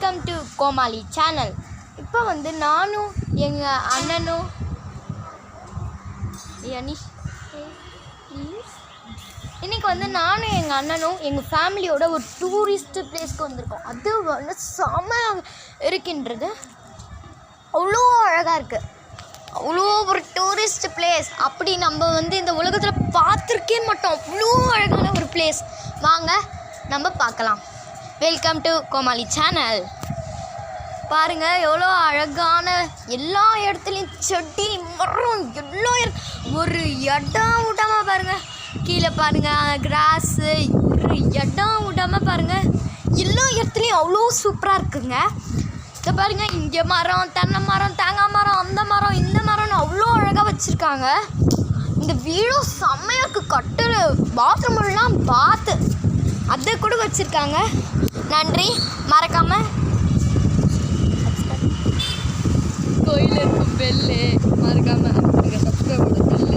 Welcome to Komali channel. இப்போ வந்து நானும் எங்கள் அண்ணனும் இன்றைக்கி வந்து நானும் எங்கள் அண்ணனும் எங்கள் ஃபேமிலியோட ஒரு டூரிஸ்ட் பிளேஸ்க்கு வந்திருக்கோம். அது வந்து செம இருக்கின்றது, அவ்வளோ அழகாக இருக்குது. அவ்வளோ ஒரு டூரிஸ்ட் பிளேஸ் அப்படி நம்ம வந்து இந்த உலகத்தில் பார்த்துருக்கே மாட்டோம். அவ்வளோ அழகான ஒரு பிளேஸ். வாங்க நம்ம பார்க்கலாம். Welcome to Komali channel. பாருங்கள் எவ்வளோ அழகான, எல்லா இடத்துலையும் செடி மரம் எல்லாம் ஒரு இடம் விடாமல் பாருங்கள். கீழே பாருங்கள் கிராஸு, ஒரு இடம் விடாமல் பாருங்கள். எல்லா இடத்துலையும் அவ்வளோ சூப்பராக இருக்குங்க. இதை பாருங்கள், இங்கே மரம், தென்னை மரம், தேங்காய் மரம், அந்த மரம், இந்த மரம்னு அவ்வளோ அழகாக வச்சுருக்காங்க. இந்த வீடும் செம்மையாக்கு, கட்டல் பாத்ரூம்லாம் பார்த்து அதை கூட வச்சுருக்காங்க. நன்றி. மறக்காமல் கோயில் இருக்கும் பெல்லு மறக்காமல் சப்ஸ்கிரைப் பண்ணுங்க.